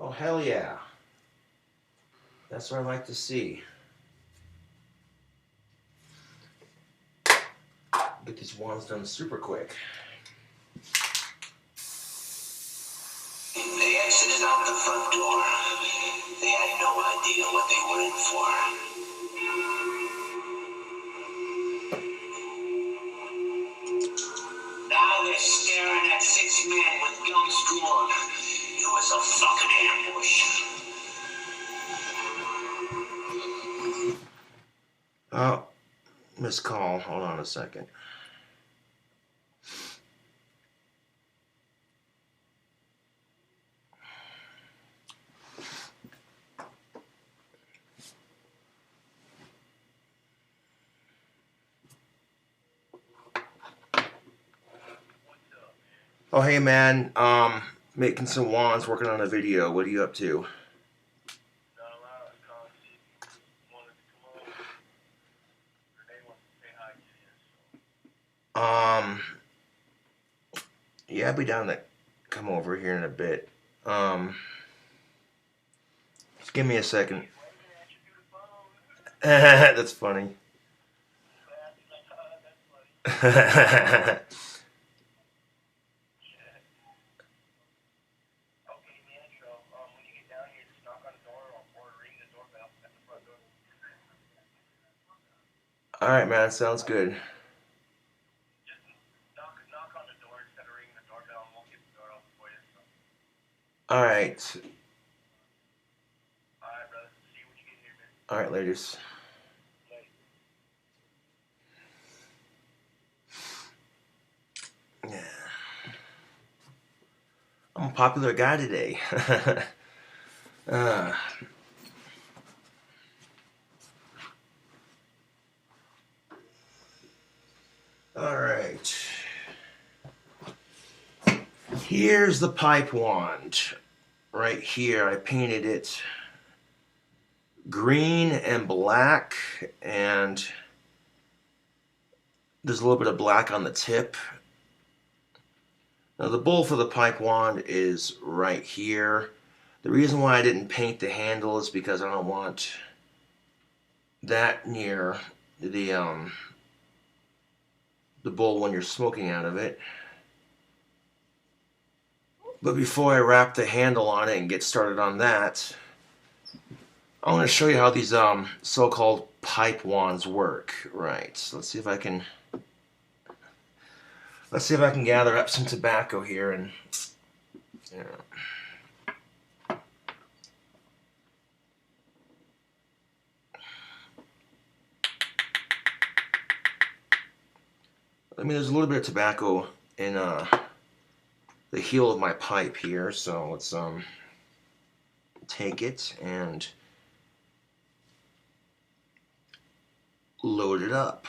Oh, hell yeah. That's what I like to see. Get these wands done super quick. They exited out the front door. They had no idea what they were in for. Now they're staring at 6 men with guns drawn. It was a fucking ambush. Oh, missed call. Hold on a second. Oh, hey man, making some wands, working on a video. What are you up to? Yeah, I'll be down to come over here in a bit. Just give me a second. That's funny. All right, man. Sounds good. All right. All right, ladies. Yeah. I'm a popular guy today. All right. Here's the pipe wand. Right here, I painted it green and black, and there's a little bit of black on the tip. Now the bowl for the pipe wand is right here. The reason why I didn't paint the handle is because I don't want that near the bowl when you're smoking out of it. But before I wrap the handle on it and get started on that, I want to show you how these so-called pipe wands work. Right, so let's see if I can gather up some tobacco here and I mean, there's a little bit of tobacco in the heel of my pipe here, so let's take it and load it up.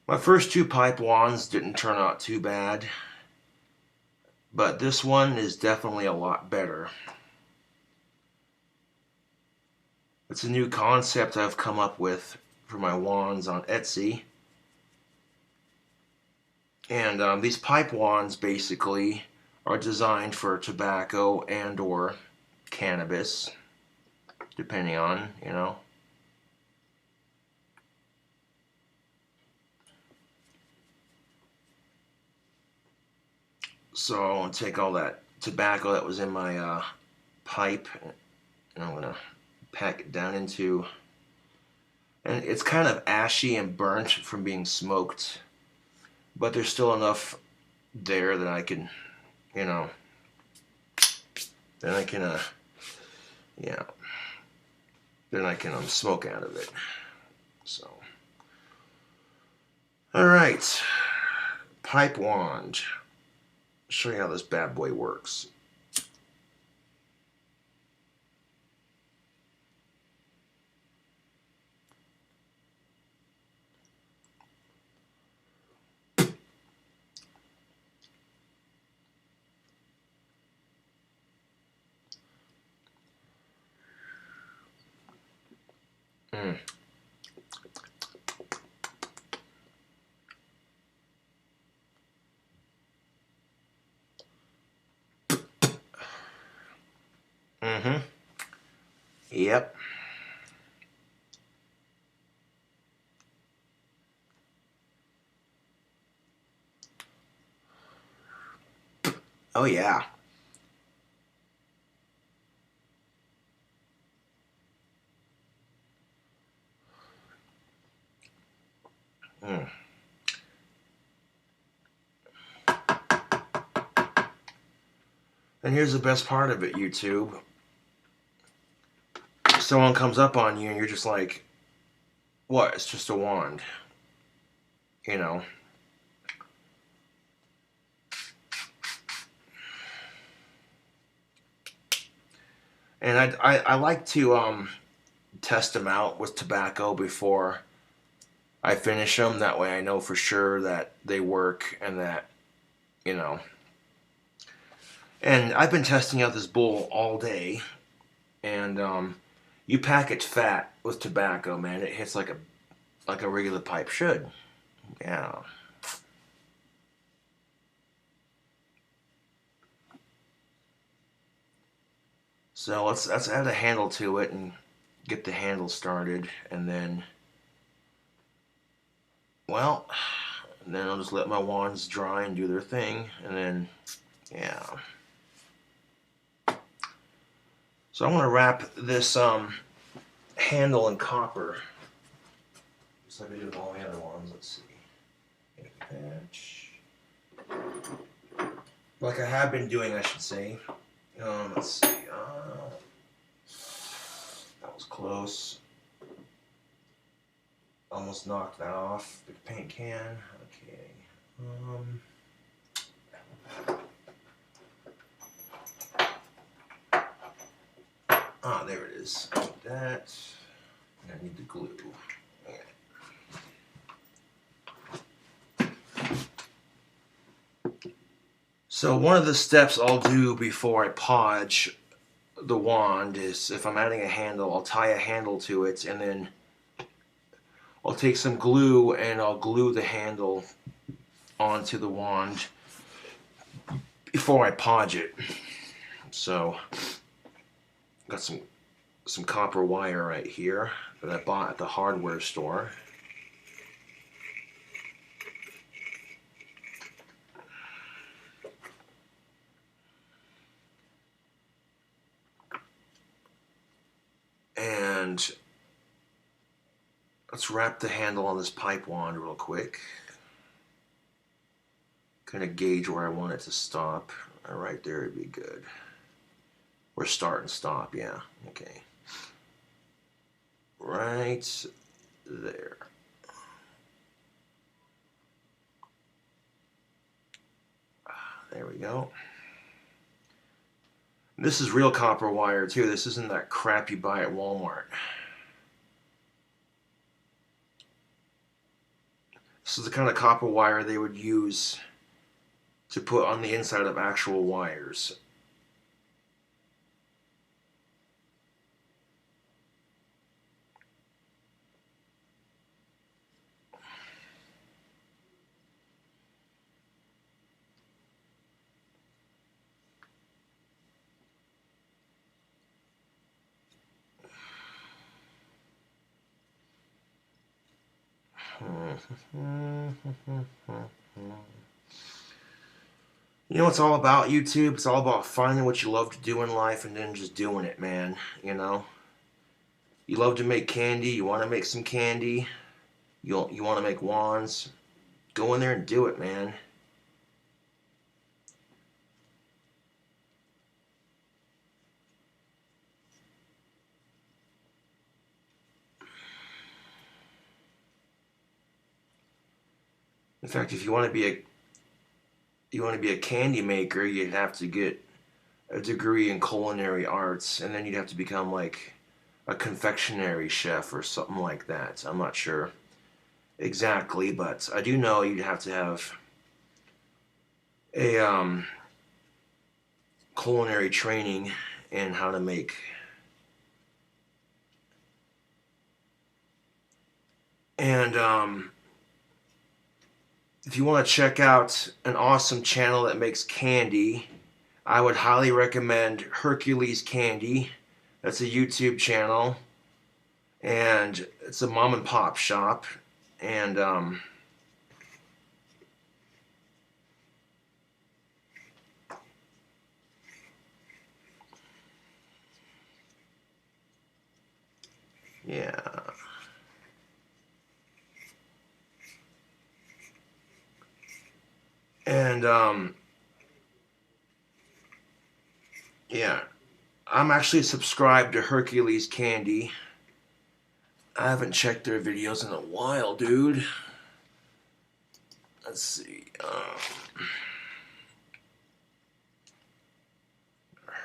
My first two pipe wands didn't turn out too bad, but this one is definitely a lot better. It's a new concept I've come up with for my wands on Etsy. And these pipe wands basically are designed for tobacco and or cannabis, depending on, you know. So I'm going to take all that tobacco that was in my pipe, and I'm going to pack it down into And it's kind of ashy and burnt from being smoked, but there's still enough there that I can, you know, then I can, yeah, then I can smoke out of it. So, all right, pipe wand. Show you how this bad boy works. Mm. Mm-hmm. Yep. Oh yeah. Mm. And here's the best part of it, YouTube. If someone comes up on you and you're just like, what? It's just a wand. You know. And I like to test them out with tobacco before I finish them. That way I know for sure that they work and that, you know. And I've been testing out this bowl all day. And you package fat with tobacco, man. It hits like a regular pipe should. Yeah. So let's add a handle to it and get the handle started, and then, well, and then I'll just let my wands dry and do their thing, and then, yeah. So I'm gonna wrap this handle in copper, just like I did with all the other ones. Let's see, patch, like I have been doing, I should say. Let's see. That was close. Almost knocked that off. Big paint can. Okay. There it is. Like that. I need the glue. So one of the steps I'll do before I podge the wand is, if I'm adding a handle, I'll tie a handle to it, and then I'll take some glue and I'll glue the handle onto the wand before I podge it. So got some copper wire right here that I bought at the hardware store. And let's wrap the handle on this pipe wand real quick. Kind of gauge where I want it to stop. Right there would be good. Or start and stop, yeah. Okay. Right there. There we go. This is real copper wire too. This isn't that crap you buy at Walmart. This is the kind of copper wire they would use to put on the inside of actual wires. You know what it's all about, YouTube? It's all about finding what you love to do in life and then just doing it, man. You know? You love to make candy. You want to make some candy. You want to make wands. Go in there and do it, man. In fact, if you want to be a candy maker, you'd have to get a degree in culinary arts, and then you'd have to become like a confectionery chef or something like that. I'm not sure exactly, but I do know you'd have to have a culinary training in how to make. And if you want to check out an awesome channel that makes candy, I would highly recommend Hercules Candy. That's a YouTube channel, and it's a mom and pop shop. And yeah. And yeah, I'm actually subscribed to Hercules Candy. I haven't checked their videos in a while, dude. Let's see.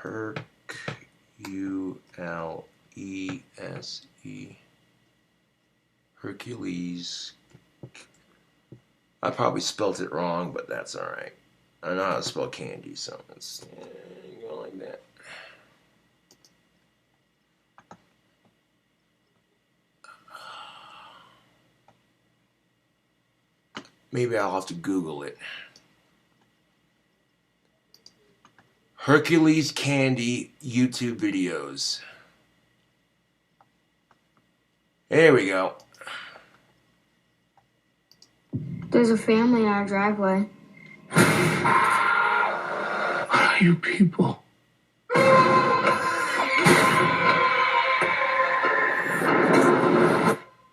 Herculese. Hercules. I probably spelt it wrong, but that's alright. I know how to spell candy, so it's go like that. Maybe I'll have to Google it. Hercules Candy YouTube videos. There we go. There's a family in our driveway. What are you people?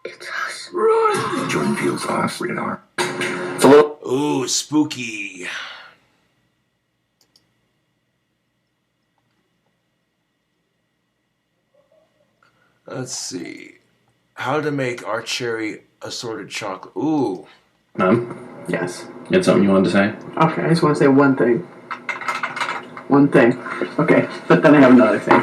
It's us. Run! Jordan Peele's off radar. It's a little... Ooh, spooky. Let's see. How to make our cherry assorted chocolate. Ooh. Yes. You had something you wanted to say? Okay, I just want to say one thing. One thing. Okay, but then I have another thing.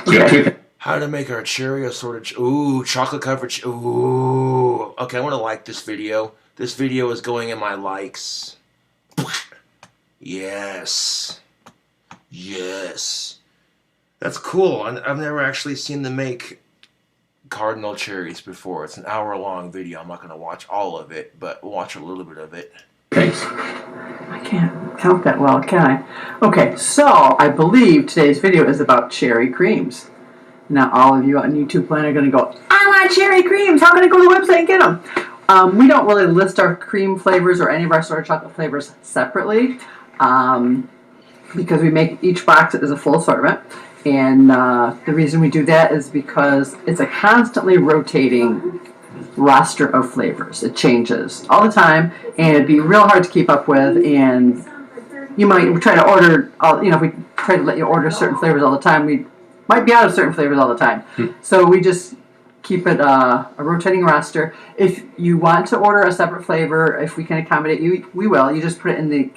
You got two things. How to make our cherry assorted. Ooh, chocolate covered. Ooh. Okay, I want to like this video. This video is going in my likes. Yes. Yes. That's cool. I've never actually seen them make cardinal cherries before. It's an hour-long video. I'm not going to watch all of it, but watch a little bit of it. Thanks. I can't count that well, can I? Okay, so I believe today's video is about cherry creams. Now all of you on YouTube land are going to go, I want cherry creams! How can I go to the website and get them? We don't really list our cream flavors or any of our assorted chocolate flavors separately because we make each box as a full assortment. And the reason we do that is because it's a constantly rotating roster of flavors. It changes all the time, and it'd be real hard to keep up with. And you might try to order, if we try to let you order certain flavors all the time, we might be out of certain flavors all the time. So we just keep it a rotating roster. If you want to order a separate flavor, if we can accommodate you, we will. You just put it in the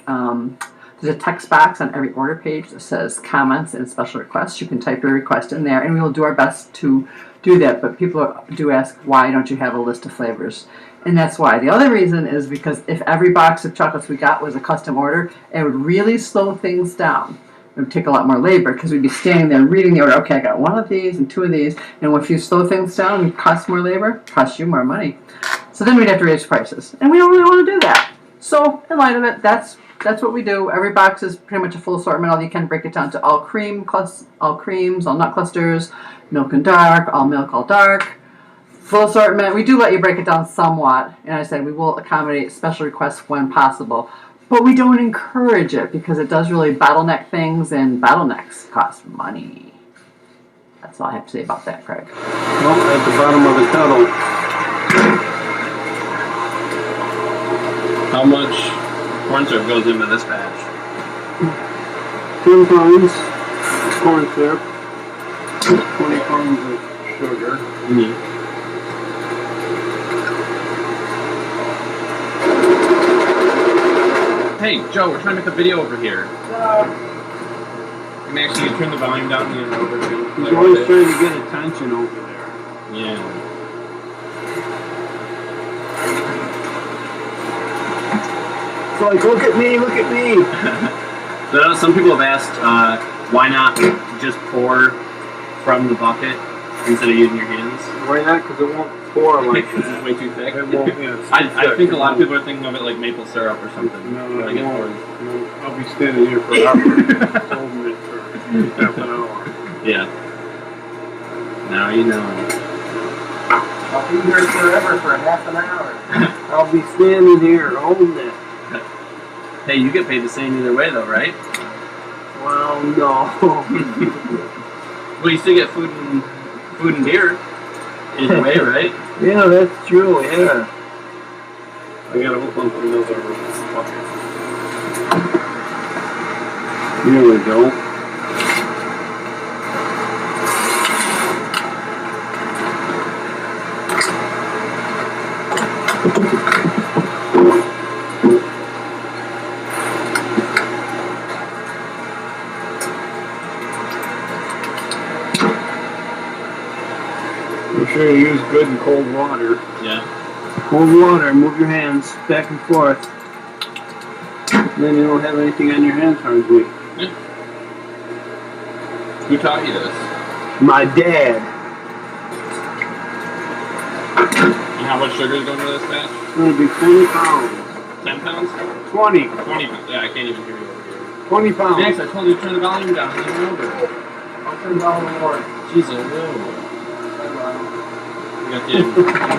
there's a text box on every order page that says comments and special requests. You can type your request in there, and we will do our best to do that. But people do ask, why don't you have a list of flavors? And that's why. The other reason is because if every box of chocolates we got was a custom order, it would really slow things down. It would take a lot more labor because we'd be standing there reading the order. Okay, I got one of these and two of these. And if you slow things down, it costs more labor, costs you more money. So then we'd have to raise prices. And we don't really want to do that. So in light of it, that's what we do. Every box is pretty much a full assortment. All you can break it down to all creams, all nut clusters, milk and dark, all milk, all dark. Full assortment. We do let you break it down somewhat. And I said we will accommodate special requests when possible. But we don't encourage it because it does really bottleneck things, and bottlenecks cost money. That's all I have to say about that, Craig. Well, at the bottom of the kettle. How much corn syrup goes into this batch? 10 pounds corn syrup, 20 pounds of sugar. Mm-hmm. Hey, Joe, we're trying to make a video over here. And actually, you turn the volume down and over to. He's always trying to get attention over there. Yeah. It's like, look at me, look at me. So some people have asked, why not just pour from the bucket instead of using your hands? Why not? Because it won't pour like It's just way too thick. it won't. Yeah, it's I think a lot of people are thinking of it like maple syrup or something. No, Like it it won't. pours. No, I'll be standing here forever. Holding it for half an hour. Yeah. Now you know. I'll be here forever for half an hour. I'll be standing here holding it. Hey, you get paid the same either way, though, right? Well, no. Well, you still get food and beer either way, right? Yeah, that's true. Yeah. I gotta open up another bucket. Here we go. Make sure you use good and cold water. Yeah. Cold water, move your hands back and forth. Then you don't have anything on your hands hardly. Yeah. Who taught you this? My dad. And how much sugar is going into this batch? It's gonna be 20 pounds. 10 pounds? 20. 20 pounds. Yeah, I can't even hear you over here. 20 pounds. Max, I told you to turn the volume down. I didn't remember. I'll turn down the more. Jeez, I know. We got the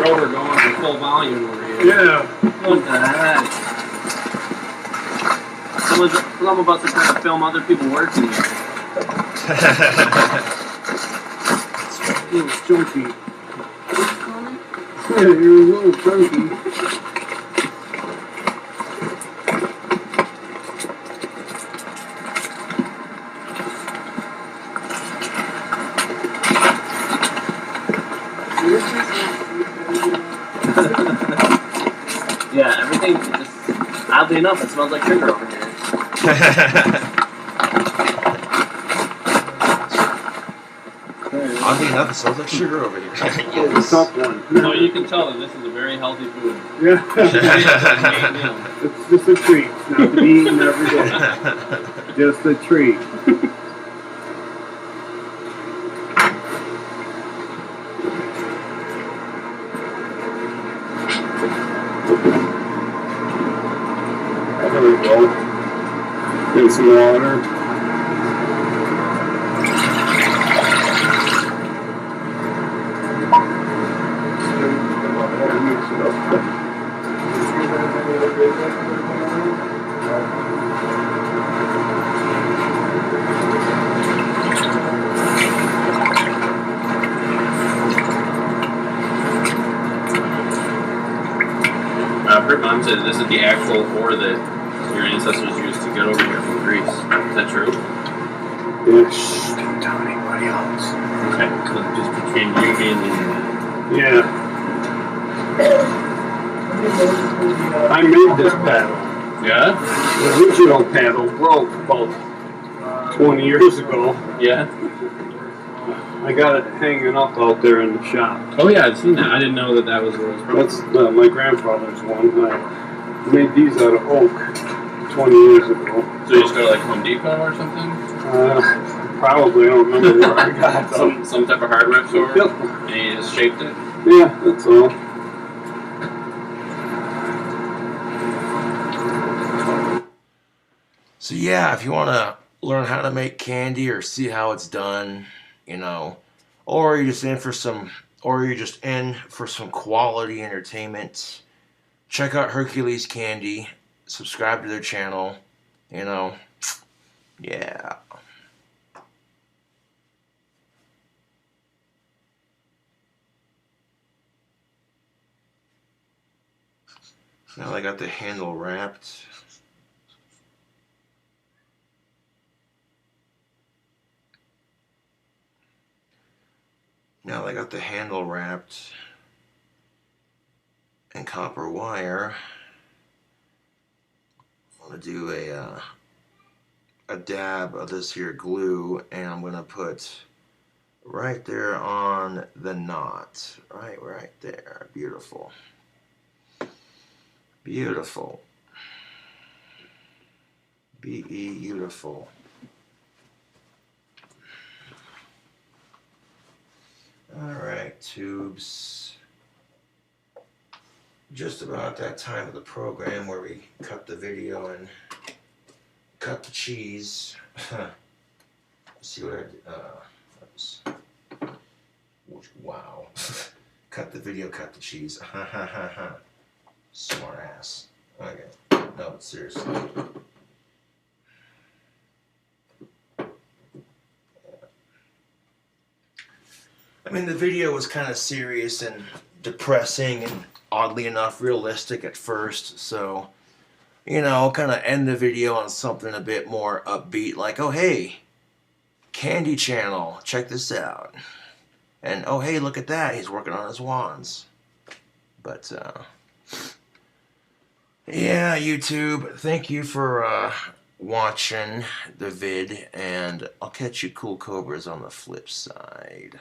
rotor going for full volume over here. Yeah. What the heck? Some of us are trying to film other people working. Little chunky. Yeah, you're a little chunky. Yeah, everything just, oddly enough, it smells like sugar over here. Oddly enough, it smells like sugar over here. It's a tough one. So you can tell that this is a very healthy food. Yeah. It's just a treat. Not to be eaten every day. Just a treat. There we go. Get some water. Mix it up. I've heard Mom say that this is the actual ore that your ancestors used to get over here from Greece. Is that true? Yeah, shh, don't tell anybody else. Okay, so just between you and Yeah. I made this paddle. yeah? The original paddle broke about 20 years ago. Yeah? I got it hanging up out there in the shop. Oh yeah, I've seen that. I didn't know that that was where it was from. That's my grandfather's one. I made these out of oak 20 years ago. So you just go to like Home Depot or something? Probably, I don't remember where I got them. Some type of hardware store? Yep. And you just shaped it? Yeah, that's all. So yeah, if you want to learn how to make candy or see how it's done, you know, or you're just in for some quality entertainment, check out Hercules Candy, subscribe to their channel, you know, yeah. Now I got the handle wrapped. Now I got the handle wrapped in copper wire. I'm going to do a dab of this here glue, and I'm going to put right there on the knot. Right there. Beautiful. Beautiful. Beautiful. Alright, tubes. Just about that time of the program where we cut the video and cut the cheese. Let's see what I did. Wow. Cut the video, cut the cheese. Smart ass. Okay. No, but seriously. I mean, the video was kind of serious and depressing and oddly enough realistic at first, so, you know, kind of end the video on something a bit more upbeat, like, oh hey, Candy Channel, check this out. And oh hey, look at that, he's working on his wands. But, yeah, YouTube, thank you for watching the vid, and I'll catch you cool cobras on the flip side.